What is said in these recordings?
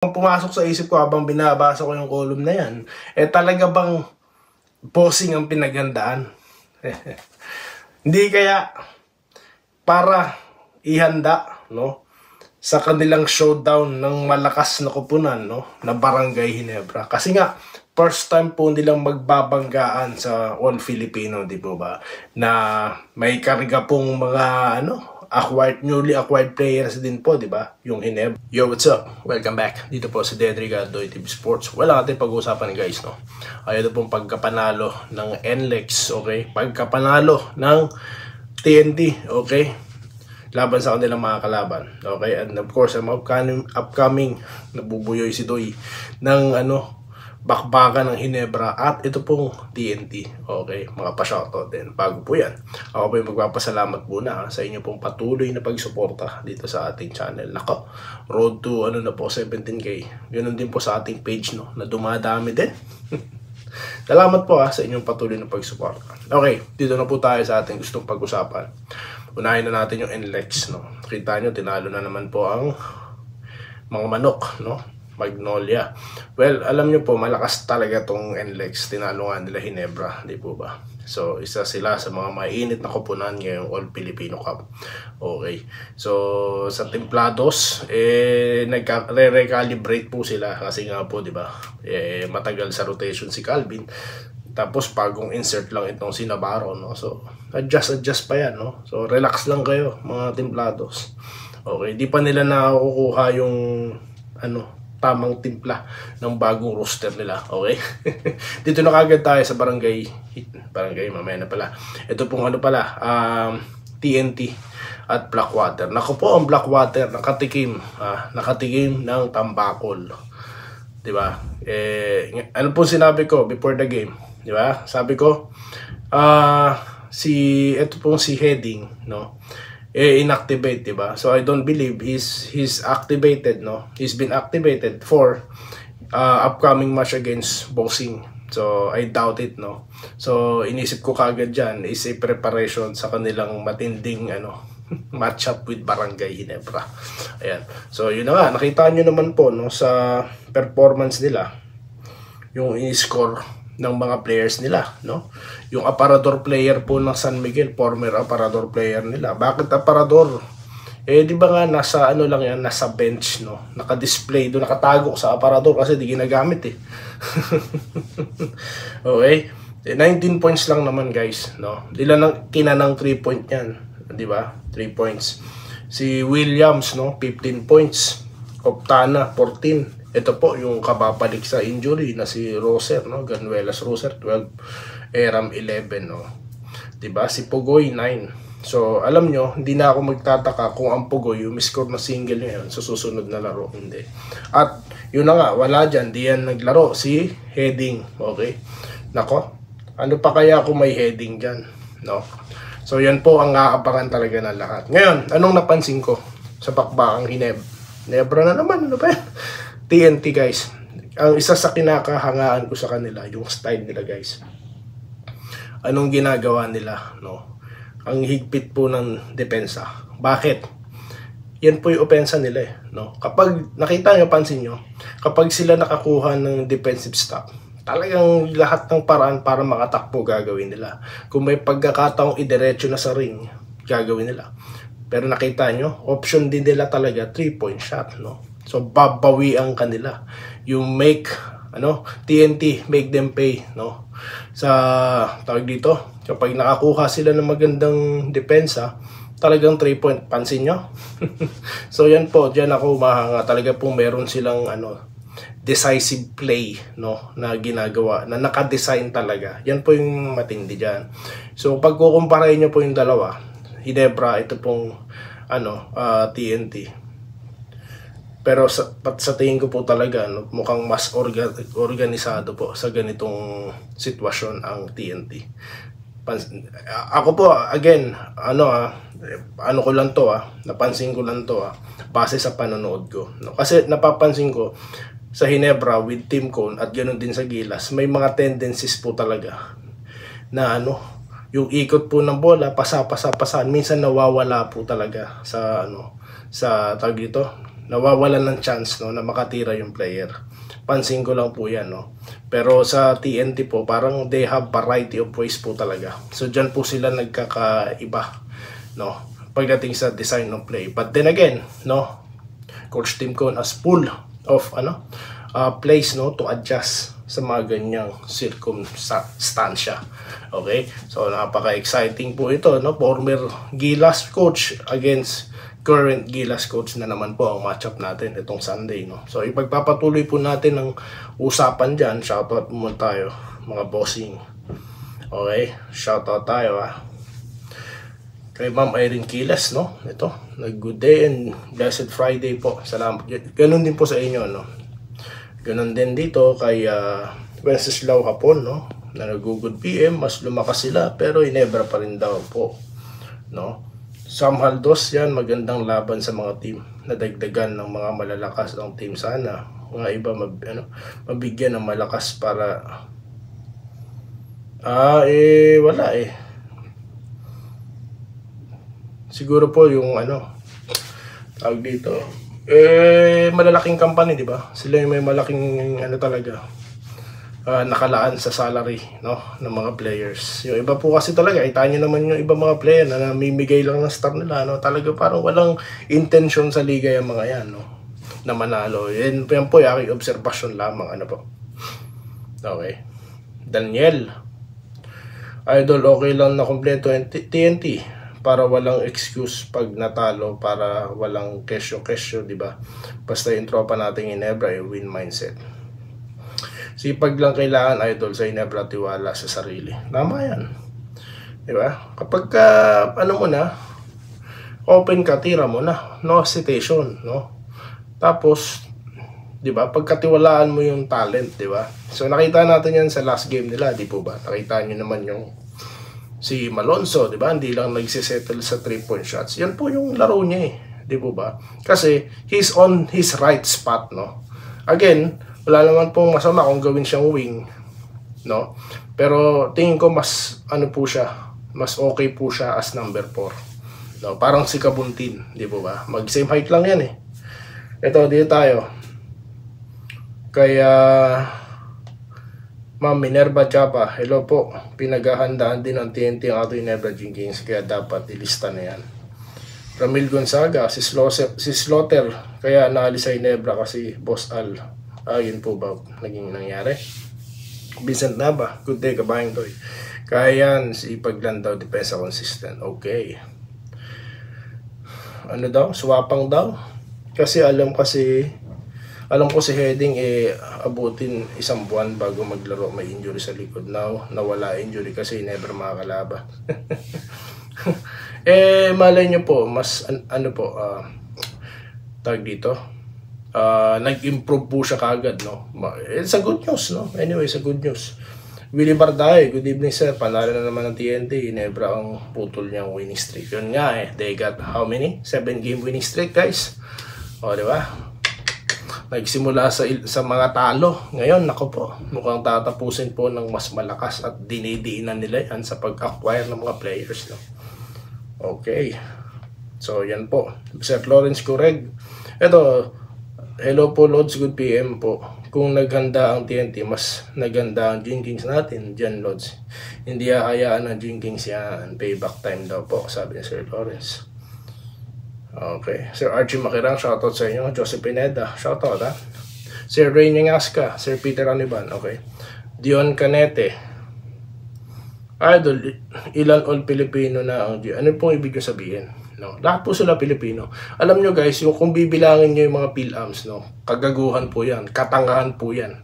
Ang pumasok sa isip ko habang binabasa ko yung column na yan, talaga bang bossing ang pinaghandaan? Hindi kaya para ihanda, no, sa kanilang showdown ng malakas na koponan, no, na Barangay Ginebra. Kasi nga, first time po nilang magbabanggaan sa All Filipino, di po ba? Na may karga pong mga, newly acquired players din po, di ba? Yung Ginebra. Yo, what's up? Welcome back. Dito po si Dedrick Doy TV Sports. Wala natin pag-uusapan guys, no? Ayun pong pagkapanalo ng NLEX, okay? Pagkapanalo ng TNT, okay? Laban sa kanilang mga kalaban, okay? And of course, ang upcoming nabubuyoy si Doy ng bakbakan ng Ginebra at ito pong TNT. Okay, mga pa-shoutout din. Bago po yan, ako po yung magpapasalamat muna sa inyo pong patuloy na pagsuporta dito sa ating channel. Nako, road to 17k. Ganun din po sa ating page, no, na dumadami din. Salamat po sa inyong patuloy na pagsuporta. Okay, dito na po tayo sa ating gustong pag-usapan. Unahin na natin yung NLEX, no. Kita nyo, tinalo na naman po ang mga manok, no, Magnolia. Well, alam nyo po, malakas talaga tong NLEX. Tinalo nga nila Ginebra, di po ba? So, isa sila sa mga mainit na koponan ngayong All Filipino Cup. Okay. So, sa Templados, nagre-recalibrate po sila kasi nga po, di ba? Matagal sa rotation si Calvin. Tapos, bagong insert lang itong si Navarro, no? So, adjust pa yan, no? So, relax lang kayo, mga Templados. Okay. Di pa nila nakukuha yung, tamang timpla ng bagong roster nila, okay? Dito na kagad tayo sa barangay, mamaya na pala. Ito pong TNT at Blackwater. Naku po, ang Blackwater nakatikim ng tambakol. 'Di ba? Ano po sinabi ko before the game, 'di ba? Sabi ko, ito pong si Heading, no? Inactivate, diba? So I don't believe he's activated, no? He's been activated for upcoming match against Boxing. So I doubt it, no? So inisip ko kagad dyan is a preparation sa kanilang matinding matchup with Barangay Ginebra. Ayan. So yun na nga, nakita nyo naman po, no, sa performance nila yung in-score ng mga players nila, no? Yung aparador player po ng San Miguel, former aparador player nila. Bakit aparador? Di ba nga nasa lang yan, nasa bench, no? Naka-display doon, nakatago sa aparador kasi di ginagamit Okay? 19 points lang naman guys, no? Ilan kinanang 3 point yan, di ba? 3 points. Si Williams, no, 15 points. Optana 14. Ito po yung kababalik sa injury na si Roser, no? Ganuelas Roser 12, Eram 11, no? 'Di ba? Si Pugoy 9. So, alam nyo, hindi na ako magtataka kung ang Pugoy yung score na single niya sa susunod na laro, hindi. At yun na nga, wala diyan, di yan naglaro si Heading, okay? Nako, ano pa kaya kung may Heading diyan, no? So, yan po ang aabangan talaga ng lahat. Ngayon, anong napansin ko sa bakbakang Ginebra na naman, ano ba yan? TNT guys, ang isa sa kinakahangaan ko sa kanila, yung style nila guys. Anong ginagawa nila, no? Ang higpit po ng depensa. Bakit? Yan po yung opensa nila, no? Kapag nakita nyo, pansin nyo, kapag sila nakakuha ng defensive stop, talagang lahat ng paraan para makatakbo gagawin nila. Kung may pagkakataong idiretso na sa ring, gagawin nila. Pero nakita nyo, option din nila talaga 3-point shot, no? So babawian kanila. Yung TNT, make them pay, no? Sa tawag dito, kapag nakakuha sila ng magandang depensa, talagang 3-point, pansin nyo? So yan po, dyan ako mahanga. Talaga po meron silang decisive play, no, na ginagawa, na naka-design talaga. Yan po yung matindi dyan. So pag kukumparahin nyo po yung dalawa, Ginebra, ito pong TNT. Pero sa tingin ko po talaga, no, mukhang mas organisado po sa ganitong sitwasyon ang TNT. Ako po, again, ko lang to, napansin ko lang to, base sa panonood ko. No? Kasi napapansin ko, sa Ginebra with Team Cone at ganoon din sa Gilas, may mga tendencies po talaga na yung ikot po ng bola, pasa, minsan nawawala po talaga sa tawag dito, nawawalan ng chance, no, na makatira yung player. Pansin ko lang po yan, no. Pero sa TNT po, parang they have variety of ways po talaga. So dyan po sila nagkakaiba, no, pagdating sa design of play. But then again, no, Coach Tim Cone as full of plays, no, to adjust sa mga ganyang circumstansya. Okay? So napaka-exciting po ito, no? Former Gilas coach against current Gilas coach na naman po ang matchup natin itong Sunday, no? So ipagpapatuloy po natin ang usapan diyan. Shoutout muna tayo, mga bossing. Okay? Shoutout tayo, kay Ma'am Irene Quiles, no? Ito, good day and blessed Friday po. Salamat. Ganun din po sa inyo, no? Ganun din dito kay Wenceslao Hapon, no? Na nag-good PM, mas lumakas sila pero inebra pa rin daw po, no? Sam Haldos, yan, magandang laban sa mga team. Nadagdagan ng mga malalakas ng team sana. Mga iba mabigyan ng malakas para wala siguro po yung tawag dito, malalaking company, di ba? Sila yung may malaking talaga nakalaan sa salary, no, ng mga players. Yung iba po kasi talaga, itaan nyo naman yung iba mga player na namimigay lang ng star nila, no? Talaga parang walang intention sa liga yung mga yan, no, na manalo. Yan po yung aking obserbasyon lamang, po. Okay. Daniel, Idol, okay lang na kompleto TNT para walang excuse pag natalo, para walang kesyo-kesyo, di ba? Basta yung tropa nating Ginebra, yung win mindset. Sipag lang kailangan, Idol, sa Ginebra, tiwala sa sarili. Tama yan. Di ba? Kapag mo na, open ka, tira mo na. No hesitation, no? Tapos, di ba? Pagkatiwalaan mo yung talent, di ba? So, nakita natin yan sa last game nila, di po ba? Nakita nyo naman yung si Malonzo, di ba? Hindi lang nagsisettle sa 3-point shots. Yan po yung laro niya, di po ba? Kasi he's on his right spot, no? Again, wala naman pong masama kung gawin siyang wing, no? Pero tingin ko mas po siya, mas okay po siya as number 4. No, parang si Kabuntin, di po ba? Mag-same height lang yan Ito, dito tayo. Kaya Ma'am Minerva Chapa, hello po. Pinaghahandaan din ng TNT ang ating Ginebra Jenkins, kaya dapat ilista na yan. Ramil Gonzaga, si Slaughter, kaya naalis sa Ginebra kasi Boss Al. Yun po ba naging nangyari? Vincent Nava, good day kabayang toy. Kaya yan, si Paglan daw, depensa consistent. Okay. Ano daw? Swapang daw? Kasi alam ko si Heading abutin isang buwan bago maglaro, may injury sa likod. Now, nawala injury kasi never makakalaban. Malay nyo po, mas tag dito, nag-improve po siya kagad, no? It's a good news, no? Anyway, it's a good news. Willie Barday, good evening sir. Panalo na naman ng TNT. Ginebra ang putol niyang winning streak. Yun nga they got how many? 7-game winning streak, guys. O, di ba? Nagsimula sa mga talo. Ngayon, nako po, mukhang tatapusin po ng mas malakas at dinidiinan nila yan sa pag-acquire ng mga players, no? Okay. So, yan po. Sir Lawrence Correg. Ito, hello po, Lods. Good PM po. Kung naghanda ang TNT, mas naganda ang Jenkins natin. Diyan, Lods. Hindi hayaan ng Jenkins yan. Payback time daw po, sabi ni Sir Lawrence. Okay. Sir Archie Makirang, shoutout sa inyo. Joseph Pineda, shoutout Sir Ray Nyangaska, Sir Peter Aniban, okay. Dion Canete, Idol, ilan all Pilipino na ang ano pong ibig nyo sabihin? No? Lahat po sila Pilipino. Alam nyo guys, kung bibilangin nyo yung mga PhilAms, no? Kagaguhan po yan, katangahan po yan,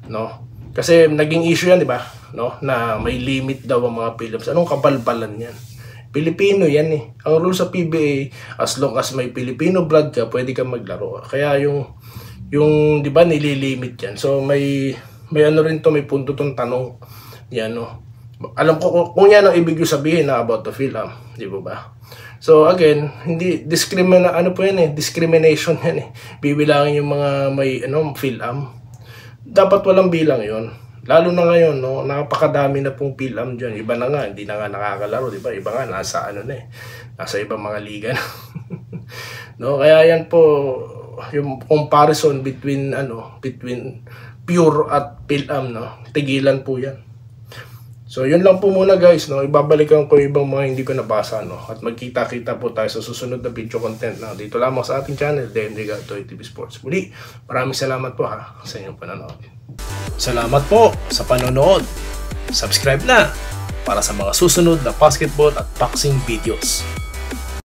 no? Kasi naging issue yan, di ba? No? Na may limit daw ang mga PhilAms. Anong kabalbalan yan? Pilipino yan Ang rule sa PBA, as long as may Filipino blood ka, pwede kang maglaro. Kaya yung di ba, nililimit yan. So may ano rin to, may punto tong tanong. Yan, no. Alam ko kung yan ang ibig sabihin na about the PhilAm, di ba? So again, hindi discrimination yan Bibilangin yung mga may PhilAm. Dapat walang bilang yon. Lalo na ngayon, no, napakadami na pong PhilAm dyan. Iba na nga, hindi na nga nakakalaro, di ba? Iba nga, nasa nasa ibang mga liga na. No, kaya yan po, yung comparison between pure at PhilAm, no? Tigilan po yan. So yun lang po muna guys, no? Ibabalikan ko ibang mga hindi ko nabasa, no? At magkita-kita po tayo sa susunod na video content na dito lamang sa ating channel, DMD Galtoy TV Sports. Muli, maraming salamat po ha sa inyong panonood. Salamat po sa panonood. Subscribe na para sa mga susunod na basketball at boxing videos.